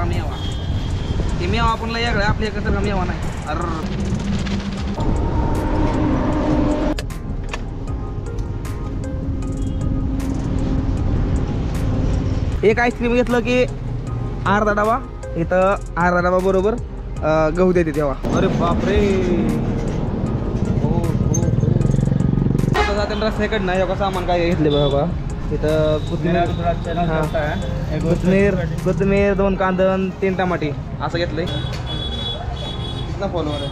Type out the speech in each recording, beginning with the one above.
सारा मेवा ते मेवा आपण लय वेगळा आपल्या इकडे मेवा नाही अर एक आईस्क्रीम घेतलं की अर्धा डबा इथं अर्धा डबा बरोबर गहू देते तेव्हा अरे बापरे हो आता जाते रस्त्याकडनं एवढं सामान काय घेतले बाबा इथं कोथिंबीर 2 कांदन 3 टमाटे असं घेतलंय कितना फॉलोवर आहे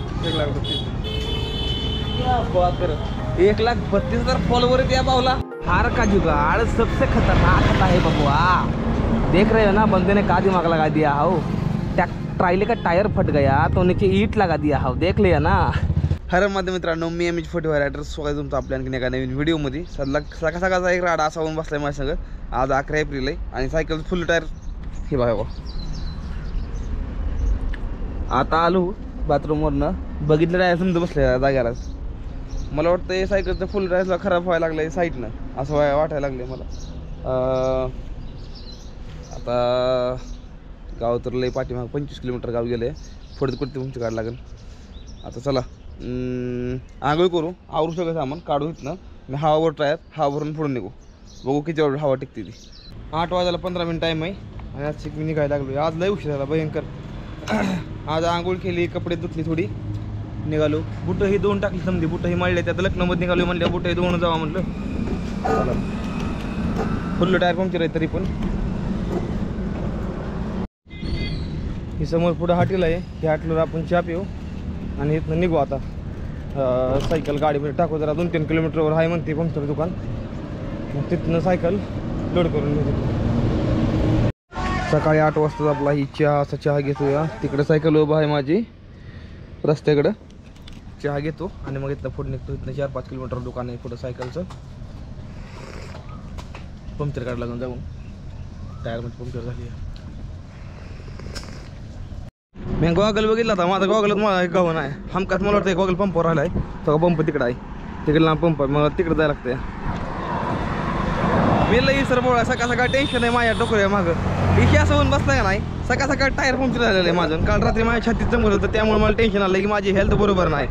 1,32,000 फॉलोवर आहे त्या भावला हार का जुगाड़ सबसे खतरनाक होता है बबुआ देख रहे हो ना बंदे ने का दिमाग लगा दिया हो ट्रायले का टायर फट गया तो नीचे ईट लगा दिया हो देख लिया ना हर मध्ये मित्रांनो मी MH45 रायडर स्वागत तुमचं आपल्या आणखी एका नवीन व्हिडिओमध्ये सकाळचा एक राडा असा होऊन बसलाय माझ्या संग आज 11 एप्रिल आहे आणि सायकल फुल टायर हे बघा आता आलो बाथरूमवरनं बघितलं टायर समजा बसले जाग्यालाच मला वाटतं सायकलचं फुल टायरला खराब व्हायला लागलं साईडनं असं वाटायला लागले मला आता गाव तर लय पाठीमाग 25 किलोमीटर गाव गेले पुढे कुठे तुमची गाडी लागेल आता चला आंघोळ करू आवरू सगळं सामान काढू इथनं मी हवावर टायर हवावरून पुढून निघू बघू किती वेळ हवा टिकते ती 8 वाजायला 15 मिनिट टाईम आहे आणि आज मी निघायला लागलो आज लय उशीर झाला भयंकर आज आंघोळ केली कपडे धुतली थोडी निघालो बुटं ही 2 टाकली समजी बुटं ही मांडले त्यात लग्नामध्ये निघालो म्हणले बुटं ही 2 जावा म्हटलं चला फुल टायर पंक्चर आहे तरी पण ही समोर पुढं हाटीला आहे ही हाटल्यावर आपण चहा पिऊ आणि इथनं निघू आता सायकल गाडीमध्ये टाकू जरा 2-3 किलोमीटरवर आहे म्हणते पंक्चर दुकान मग तिथनं सायकल लोड करून घेतो सकाळी 8 वाजता आपला ही चहा घेतो तिकडे सायकल उभं आहे माझी रस्त्याकडं चहा घेतो आणि मग इथनं पुढे निघतो इथनं 4-5 किलोमीटर दुकान आहे पुढं सायकलचं पंक्चर काढला लागून जाऊन टायरमध्ये पंक्चर झाली मी गॉगल बघितला होता माझा गॉगलच मला गाव नाही हमकाच मला वाटतं गॉगल पंपवर राहिला आहे तो पंप तिकडं आहे तिकडे लांब पंप आहे मला तिकडे जायला लागतंय मी लई सर बोळा सकाळ टेन्शन आहे माझ्या डोकं मागं इथे असं होऊन बसला का नाही सकाळ टायर पंक्चर झालेलं आहे माझं काल रात्री माझ्या छातीत जमलं होतं त्यामुळे मला टेन्शन आलं की माझी हेल्थ बरोबर नाही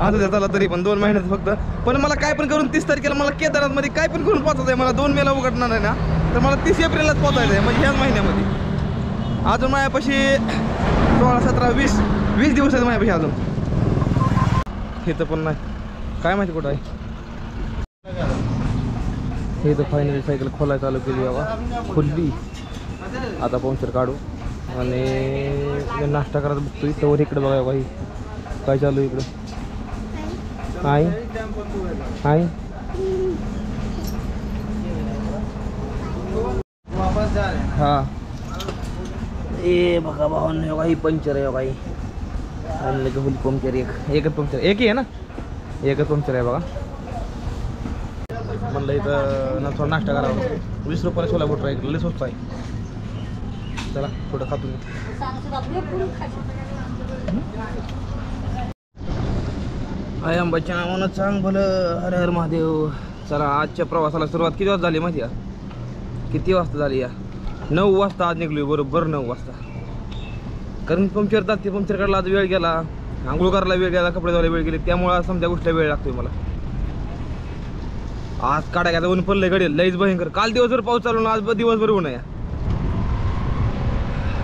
आता त्याला तरी पण 2 महिन्यात फक्त पण मला काय पण करून 30 तारखेला मला केदारनाथमध्ये काय पण करून पोहोचायचं आहे मला 2 मेला उघडणार आहे ना तर मला 30 एप्रिललाच पोहोचायचं आहे म्हणजे ह्याच महिन्यामध्ये अजून माझ्यापाशी 16, 17, 20 दिवस आहेत माझ्यापाशी अजून हे तर पण नाही काय माहिती कुठं आहे हे तर फायनली सायकल खोलायला चालू केली बाबा खुलली आता पंक्चर काढू आणि नाश्ता करायला बघतोय तवर इकडे बघा बाई काय चालू इकडं हाय हां ए बघा भावांनी हो ही पंक्चर आहे बाई आणि लगे फुल पंक्चर एकच पंक्चर एक आहे ना एकच पंक्चर आहे बघा म्हणलं इथं ना थोडा नाश्ता करावा 20 रुपयाला छोला भटुरा इकडे लय स्वस्त आहे चला थोडं खातो अय अंबाच्या नावानं चांग भलं हर हर महादेव चला आजच्या प्रवासाला सुरुवात किती वाजता झाली माहिती आहे किती वाजता झाली या 9 वाजता आज निघलो बरोबर 9 वाजता कारण पंक्चर ते पंक्चर काढला आज वेळ गेला आंघोळ करायला वेळ गेला कपडे धुवायला वेळ गेले त्यामुळे समजा गोष्टीला वेळ लागतोय मला आज काढायला ऊन पडलंय गडेल लईच भयंकर काल दिवसभर पाऊस चालू आज दिवसभर ऊन आहे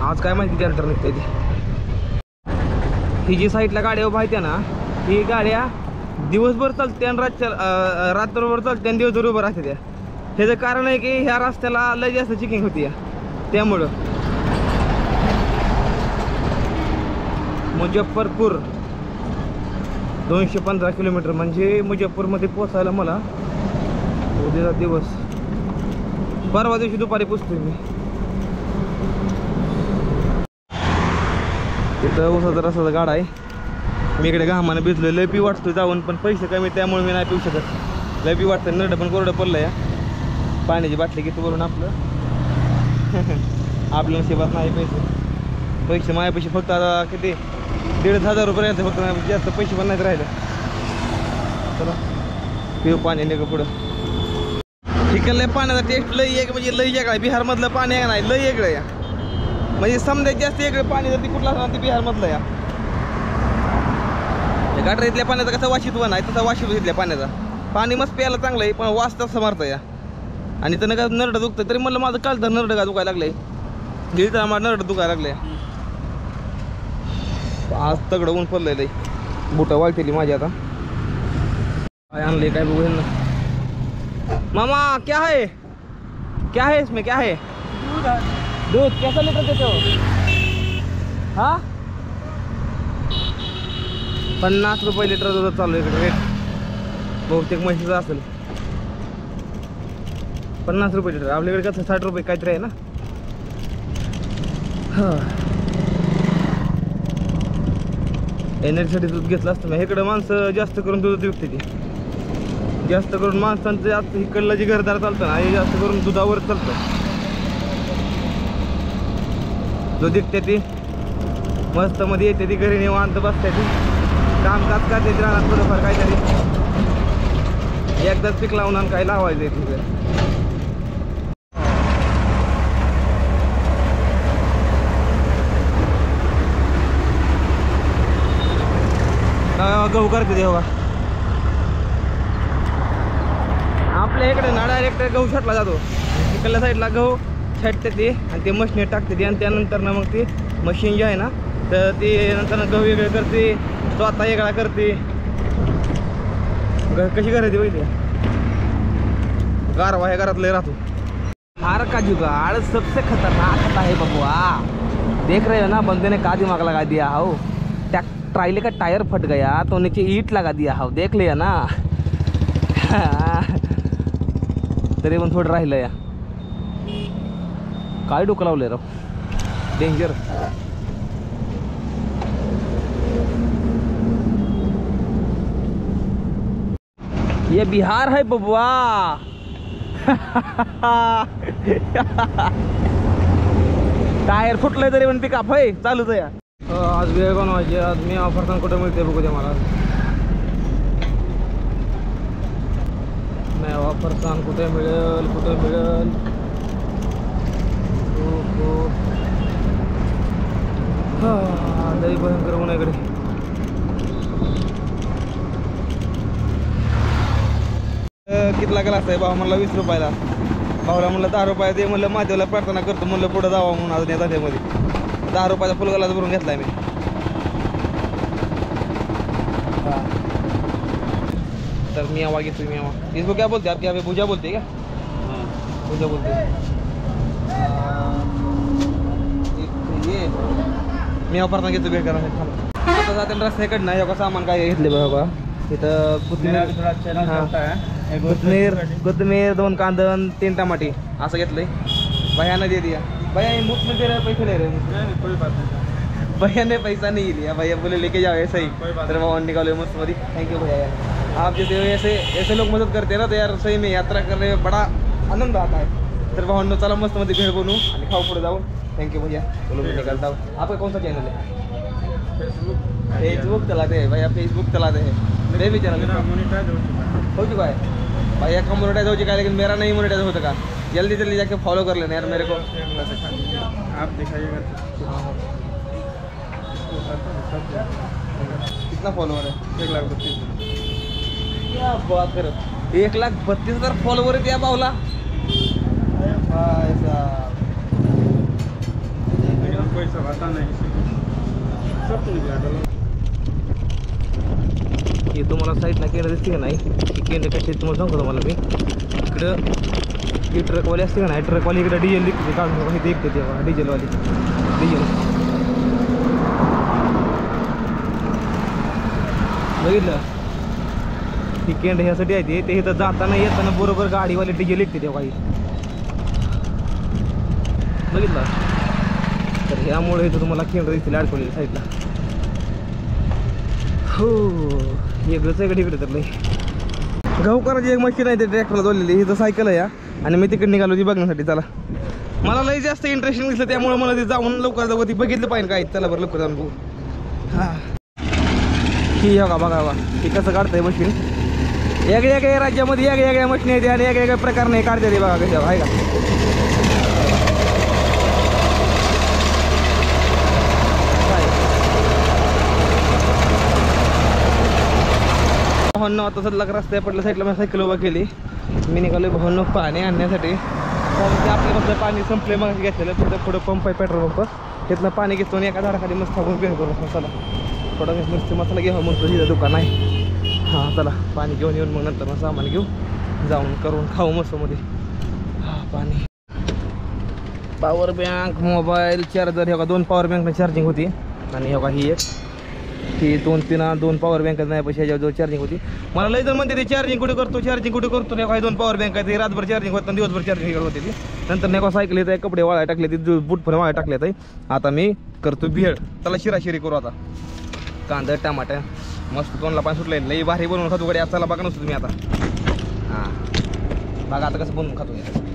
आज काय माहिती त्यानंतर निघते ती ही जी साईडला गाड्या उभा आहेत ना ही गाड्या दिवसभर चालते आणि रात्रभर चालते आणि दिवसभर उभं राहते त्या ह्याचं कारण आहे की ह्या रस्त्याला लय जास्त चेकिंग होती त्यामुळं मुजफ्फरपूर 215 किलोमीटर म्हणजे मुजफ्फरमध्ये पोचायला मला उद्याचा दिवस परवा दिवशी दुपारी पोचतोय मी तिथं उसाचा रसाचा गाडा आहे मी इकडे घामानं भिजलोय लय पी वाटतोय जाऊन पण पैसे कमी त्यामुळे मी नाही पिऊ शकत लय पी वाटतं नरडं पण कोरडं पडलं या पाण्याची बाटली घेतो करून आपलं आपल्या नशिबात नाही पैसे माझ्यापाशी फक्त आता किती 1,500 रुपये राहते फक्त जास्त पैसे पण नाहीत राहिले चला पिऊ पाणी निघ पुढं इकडल्या पाण्याचा टेस्ट लई एक म्हणजे लई वेगळा आहे बिहारमधलं पाणी आहे नाही लई वेगळं या म्हणजे समजा जास्त वेगळे पाणी जर ती कुठला असणार ते बिहारमधलं या गटार इथल्या पाण्याचा कसा वाशितवन आहे तसा वाशित इथल्या पाण्याचा पाणी मस्त प्यायला चांगलं आहे पण वास तसा मारतं या आणि तर का नरडं दुखतं तरी म्हणलं माझं काल तर नरडं का दुखायला लागलंय गेली तर आम्हाला नरडं दुखायला लागलंय आज तगडं ऊन पडलेलं आहे बुटं वाळतेली माझी आता काय आणलंय काय बघू ना मामा क्या है इसमें क्या है दूध कैसा लीटर देते हो हाँ 50 रुपये लिटर दूध चालू आहे रेट बहुतेक म्हशीचं असेल 50 रुपये लिटर आपल्याकडे कसं 60 रुपये काहीतरी आहे ना एनर्जीसाठी दूध घेतलं असतं मग इकडं माणसं जास्त करून दूध विकते ती जास्त करून माणसांचं जास्त इकडलं जे घरदार चालतं ना हे जास्त करून दुधावर चालतं दूध विकते ती मस्त मध्ये येते ती घरी निवांत बसते ती कामकाज करते ती राहणार थोडंफार काहीतरी एकदाच पीक लावून आणि काय लावायचं आहे तिकडे गहू करते ते बघा आपल्या इकडे ना डायरेक्ट गहू छाटला जातो इकडल्या साईडला गहू छाटते ते आणि ते मशीन टाकते ते आणि त्यानंतर ना मग ती मशीन जी आहे ना तर ती नंतर गहू वेगळे करते स्वतः वेगळा करते कशी करायची बघितली गारवा ह्या घरात लय राहतो हार का जुगाड़ सबसे खतरनाक होता है बबुआ देख रहे हो ना बंदे ने का दिमाग लगा दिया हो ट्रायले का टायर फट गया तो नीचे ईट लगा दिया हो देख लिया ना तरी पण थोडं राहिलं या काय डोकं लावलंय राव डेंजर ये बिहार है बबुआ टायर फुटलंय तरी पण पिकअप है चालूच या आज वेळ बनवायची आज मी ऑफर कुठे मिळते बघू दे मला मी ऑफर कुठे मिळेल लई भयंकर ऊन इकडे कितला ग्लास आहे भाऊ म्हणला 20 रुपयाला भाऊला म्हणलं 10 रुपये दे म्हणलं महादेवला प्रार्थना करतो म्हणलं पुढे जावा म्हणून अजून या धंद्यामध्ये 10 रुपयाचा फुल ग्लास भरून घेतलाय मी तर मी आवा घेतो मी आवा इसको क्या बोलते आपके यहाँ पे भुजा बोलते क्या भुजा बोलते ये मी प्रार्थना घेतो भेट करा आता जाते रस्त्याकडनं नाही का सामान काय घेतले बघा इथं कोथिंबीर 2 कांदन 3 टमाटे असं घेतलंय भैयानं दे दिया भैया ये मुफ्त में दे रहे पैसे ले रहे कोई बात नहीं भैया ने पैसा नहीं लिया भैया बोले लेके जाओ ऐसा ही तेरे भाव निकालो मुफ्त में थैंक यू भैया यार आप जैसे ऐसे लोग मदद करते हैं ना तो यार सही में यात्रा करने में बड़ा आनंद आता है तर भावांनो चला मस्त मध्ये भेळ बनवू आणि खाऊ पुढे जाऊ थैंक यू भैया चलो मैं निकलता हूँ आपका कौन सा चैनल है फेसबुक चलाते हैं भैया फेसबुक चलाते हैं मेरे भी चैनल हो चुका है भैया का मोनेटाइज हो चुका है लेकिन मेरा नहीं मोनेटाइज हो सका जल्दी जल्दी जाके फॉलो कर लेना यार मेरे को आप दिखाइएगा कितना फॉलोवर है 1,32,000 क्या बात कर 1,32,000 फॉलोवर है क्या बावला भाई साहब पैसा आता नहीं सब हे तुम्हाला साईडला केंद्र दिसते का नाही केंद्र कशी तुम्हाला सांगतो तुम्हाला मी इकडं ही ट्रकवाली असते का नाही ट्रकवाली इकडे डिझेल विकते काढून इथे विकते तेव्हा डिझेलवाली डिझेल बघितलं ही केंद्र ह्यासाठी आहे ते इथं जाताना येताना बरोबर गाडीवाली डिझेल विकते तेव्हा ही बघितलं तर ह्यामुळे इथं तुम्हाला केंद्र दिसतील अडकवलेली साईडला हो वेगळंच आहे इकडे तर नाही गहू करायची एक मशीन आहे ते ट्रॅक्टरला जोडलेली ही तर सायकल आहे या आणि मी तिकडे निघालो ती बघण्यासाठी चला मला लई जास्त इंटरेस्टिंग दिसलं त्यामुळे मला ते जाऊन लवकर जाऊ ती बघितलं पाहिजे काय चला बरं लवकर जाऊन बघू हां ही हो का बघा बघा ती कसं काढतंय मशीन वेगळ्या राज्यामध्ये वेगळ्या मशीन येते आणि वेगळ्या प्रकारने काढते ते बघा कशा आहे का भावांनो आता सध्या रस्त्या पडल्या साईडला मी सायकल उभा केली. मी निघालो भावांनो पाणी आणण्यासाठी. कारण की आपल्यामधलं पाणी संपले मग घेतलेलं. तिथं पुढं पंप आहे पेट्रोल पंप. तिथनं पाणी घेतो आणि एका झाडाखाली मस्त थांबून पेन करू मसाला. थोडा मस्त मसाला घ्यावा म्हणतो. तिथं दुकान आहे. हां चला पाणी घेऊन येऊन मग नंतर मग सामान घेऊ जाऊन करून खाऊ मस्त मध्ये. हां पाणी पॉवर बँक मोबाईल चार्जर हे का 2 पॉवर बँकनं चार्जिंग होती. आणि हे का ही एक ती 2 पॉवर बँक नाही पैसे ह्याच्यावर चार्जिंग होती. मला लय जण म्हणते ते चार्जिंग कुठे करतो चार्जिंग कुठे करतो. नाही काही 2 पॉवर बँक आहे ते रातभर चार्जिंग होतं दिवसभर चार्जिंग होते ती. नंतर नाही का सायकल येत आहे कपडे वाळाय टाकले ते बूट पण वाळाय टाकले आहे. आता मी करतो भेळ. त्याला शिराशिरी करू आता. कांदा टमाटर मस्त तोंडला पाणी सुटलंय. लई भारी बनवून खातो कडे चला बघा नसतो तुम्ही आता. हां बघा आता कसं बनवून खातो.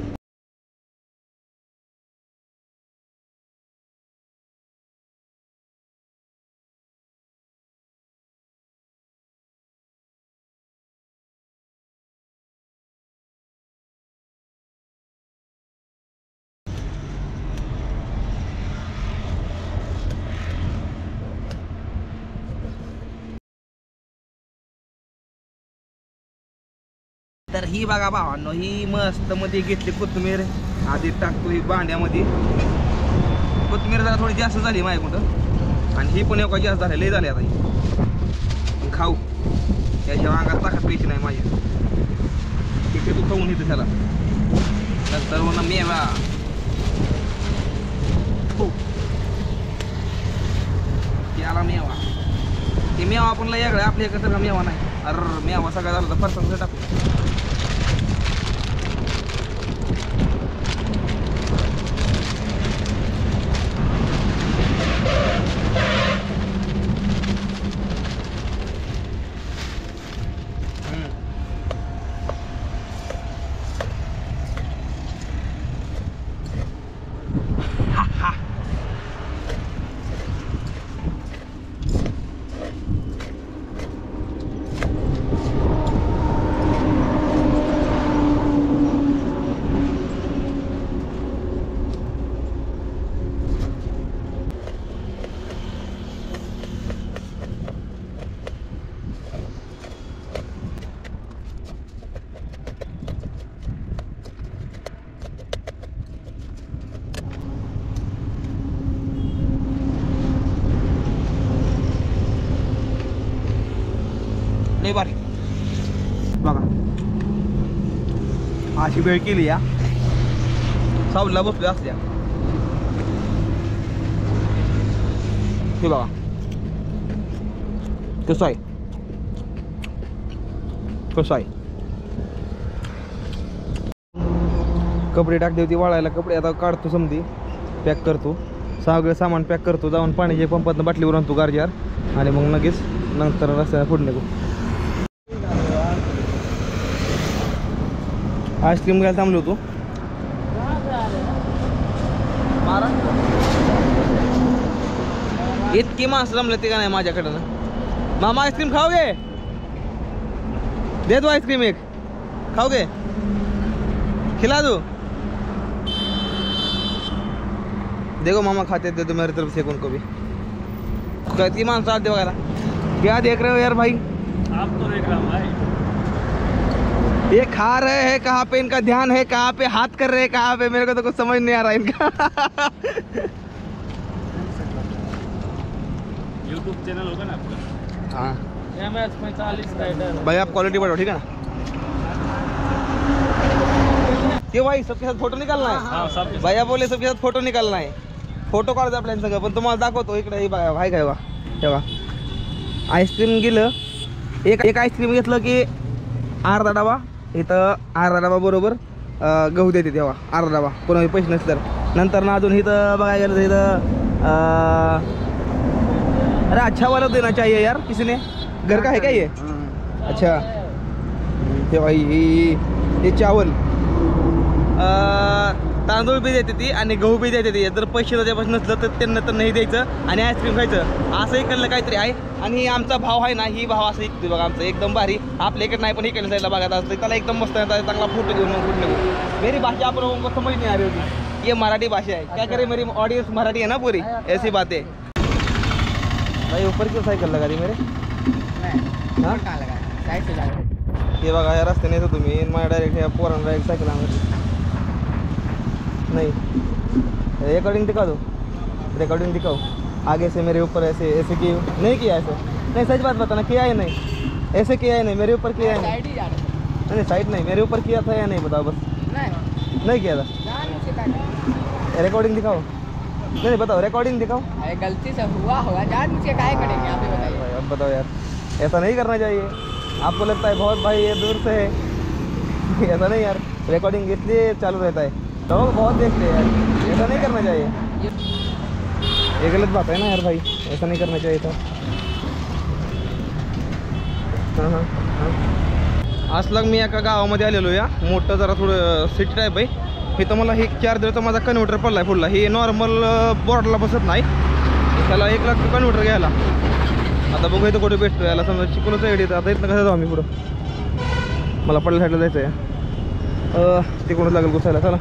तर ही बघा भावांनो ही मस्त मध्ये घेतली कोथिंबीर. आधी टाकतो ही भांड्यामध्ये. कोथिंबीर जरा थोडी जास्त झाली माझ्याकडं. आणि ही पण एवढा जास्त झाली लई झाली आता ही. खाऊ त्याच्या अंगात ताकद प्यायची नाही माझी. तिथे तू खाऊन येते त्याला. नंतर म्हणा मेवा त्याला मेवा. ते मेवा आपण लय वेगळं आपल्या इकडे सगळा मेवा नाही. अरे मेवा सगळा झाला तर फरसाण टाकू. लय भारी बघा अशी वेळ केली या सावलीला बसलो असल्या. हे बघा कसं आहे कसं आहे. कपडे टाकली होती वाळायला. कपडे आता काढतो समधी पॅक करतो. सगळं सामान पॅक करतो. जाऊन पाण्याच्या पंपातनं बाटलीवर आणतो गारजार. आणि मग लगेच नंतर रस्त्याला पुढे निघू. आईस्क्रीम घ्यायला थांबलो होतो. इतकी माणसं जमले ते का नाही माझ्याकडं. मामा आईस्क्रीम खाऊ गे. दे दो आईस्क्रीम एक खाऊ गे. खिला दो. देखो मामा खाते दे दो मेरी तरफ से उनको भी. कहती मानसा आते वगैरह क्या देख रहे हो यार भाई. आप तो देख रहा हूँ भाई. ये खा रहे हैं कहाँ पे इनका ध्यान है कहाँ पे हाथ कर रहे हैं कहाँ पे मेरे को तो कुछ समझ नहीं आ रहा इनका. YouTube चैनल होगा ना आपका. हाँ MS45 राइडर. भाई आप क्वालिटी बढ़ाओ ठीक है ना. क्यों भाई सबके साथ फोटो निकालना है. हाँ सब भैया बोले सबके साथ फोटो निकालना है. फोटो काढतो आपल्या सगळं पण तुम्हाला दाखवतो इकडे भाई काय बा तेव्हा आईस्क्रीम गेलं. एक आईस्क्रीम घेतलं की अर्धा डबा. इथं अर्धा डबा बरोबर गहू देते तेव्हा अर्धा डबा. कोणाचे पैसे नसते तर नंतर ना अजून इथं बघायला गेलं तर इथं अरे अच्छा वाला देना चाहिए यार किसी ने. घर का है क्या ये. अच्छा ते भाई हे चावल तांदूळ बी देते ती आणि गहू बी देते ती. जर पैसे त्याच्यापासून नसलं तर त्यांना तर नाही द्यायचं आणि आईस्क्रीम खायचं. असं इकडलं काहीतरी आहे. आणि आमचा भाव आहे ना ही भाव असं इकडे बघा आमचं एकदम भारी. आपल्या इकडे नाही पण इकडे जायला बघायला असतं त्याला एकदम मस्त चांगला फोटो घेऊन मग कुठले मेरी भाषा आप लोगों को समझ नहीं आ रही होती. ये मराठी भाषा है क्या करे मेरी ऑडियंस मराठी है ना पूरी ऐसी बातें. भाई ऊपर क्यों साइकिल लगा दी मेरे. हाँ हे बघा या रस्त्याने येतो तुम्ही माझ्या डायरेक्ट ह्या पोरांना डायरेक्ट सायकल आणत नहीं रिकॉर्डिंग दिखा दो, रिकॉर्डिंग दिखाओ आगे से मेरे ऊपर ऐसे ऐसे किए नहीं किया ऐसे नहीं, सच बात बताना किया है नहीं, ऐसे किया है नहीं मेरे ऊपर किया है नहीं, नहीं साइड नहीं मेरे ऊपर किया था या नहीं बताओ बस, नहीं किया था, रिकॉर्डिंग दिखाओ, नहीं बताओ रिकॉर्डिंग दिखाओ, गलती से हुआ होगा जान मुझे काहे करेंगे आप ही बताइए। अब बताओ यार ऐसा नहीं करना चाहिए, आपको लगता है बहुत भाई ये दूर से है ऐसा नहीं यार, रिकॉर्डिंग इसलिए चालू रहता है लोग बहुत देखते हैं यार, ऐसा नहीं करना चाहिए, ये गलत बात है ना यार भाई, ऐसा नहीं करना चाहिए था। आसलग मी एका गावामध्ये आलेलो या, मोठं जरा थोडं सिटी टाईप आहे, हे तर मला हे 4 दिवस माझा कन्व्हर्टर पडला आहे फुलला, हे नॉर्मल बोर्डला बसत नाही, त्याला 1 लाख कन्व्हर्टर घ्यायला, आता बघू इथं कुठे भेटतो याला, समजा चिकूनच एवढी आता इथनं कसं जाऊ आम्ही पुढं, मला पडल्या साईडला जायचं आहे, तिकडूनच लागेल घुसायला, चला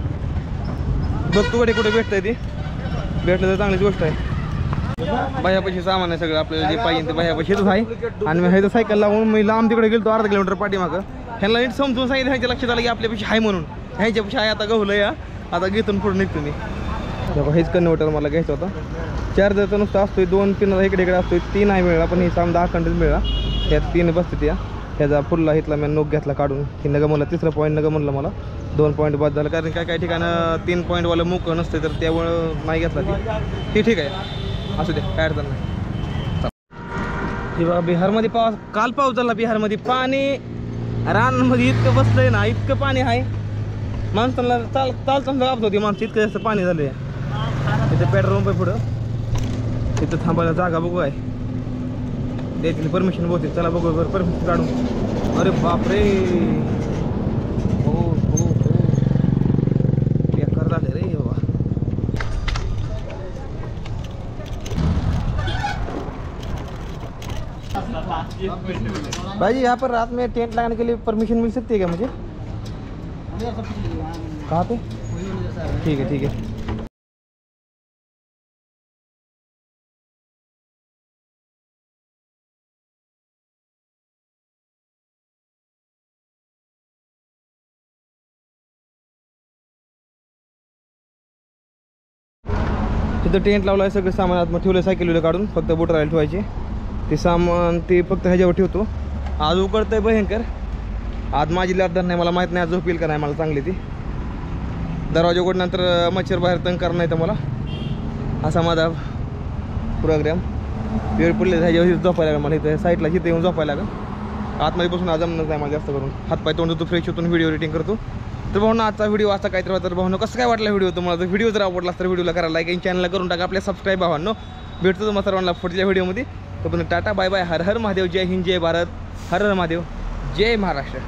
बघ तू कुठे भेटतंय ती, भेटलं तर चांगलीच गोष्ट आहे, बाह्यापाशी सामान आहे सगळं आपल्याला जे पाहिजे ते बाह्यापाशी येतच आहे, आणि मी ह्याचं सायकल लावून मी लांब तिकडे गेलो अर्धा किलोमीटर पाठीमागं, ह्यांना नीट समजून सांगितलं, ह्यांच्या लक्षात आलं की आपल्यापाशी आहे म्हणून, ह्यांच्यापाशी आहे आता गहूलं या, आता घेतून पुढे निघतो मी, हेच कन्व्हर्टर मला घ्यायचं होता, 4 जर नुसतं असतोय, 2 पिन इकडे इकडे असतोय, 3 नाही मिळाला, पण हे साम 10 कंटेच मिळाला, त्यात 3 बसते या, ह्याचा फुलला हितला मी नोक घेतला काढून, हे नगं म्हणलं 3रा पॉईंट नगं म्हणलं मला 2 पॉईंट बाद झालं, कारण काय ठिकाणं 3 पॉईंटवालं मोकळं नसते, तर त्यामुळं नाही घेतला ती ठीक आहे, असू दे काय अडचण नाही. हे बघा बिहारमध्ये पाऊस, काल पाऊस झाला बिहारमध्ये, पाणी रानांमध्ये इतकं बसलंय ना, इतकं पाणी आहे माणसाला चालताना गाबत होती माणसं, इतकं जास्त पाणी झालं आहे, इथं पेट्रोल पंप आहे पुढं, तिथं थांबायला जागा बघू आहे, द्यायची परमिशन बोलते, चला बघू बरं परमिशन काढून, अरे बापरे हो हो हो बेकार झाले रे बाबा. भाई यहाँ पर रात में टेंट लगाने के लिए परमिशन मिल सकती है क्या मुझे? कहाँ पे? ठीक है ठीक है. तिथं टेंट लावला आहे, सगळं सामान आत ठेवलं, सायकलीला काढून फक्त बोट राहायला ठेवायचे, ते सामान ते फक्त ह्याच्यावर ठेवतो. आज उकडतंय भयंकर, आज माझी लादर नाही, मला माहीत नाही आज झोप येईल का नाही मला चांगली ती, दरवाजा उघडल्यानंतर मच्छर बाहेर तंग करणार नाही तर मला, असा माझा प्रोग्राम, वेळ पडले ह्याच्यावर झोपायला लागेल मला, इथं साईडला जिथे येऊन झोपायला लागेल, आतमध्ये बसून आज जमणार नाही मला जास्त करून, हातपाय तोंड होतो, फ्रेश होतो, व्हिडिओ एडिटिंग करतो. तर भाऊना आजचा व्हिडिओ असा काहीतरी होता, तर भाऊनो कसं काय वाटला व्हिडिओ तुम्हाला, तर व्हिडिओ जर आवडला तर व्हिडिओला करा लाईक आणि चॅनलला करून टाका, आपल्या सबस्क्राईब भावांनो. भेटतो तुम्हाला सर्वांना पुढच्या व्हिडिओमध्ये, तोपर्यंत टाटा बाय बाय, हर हर महादेव, जय हिंद, जय भारत, हर हर महादेव, जय महाराष्ट्र.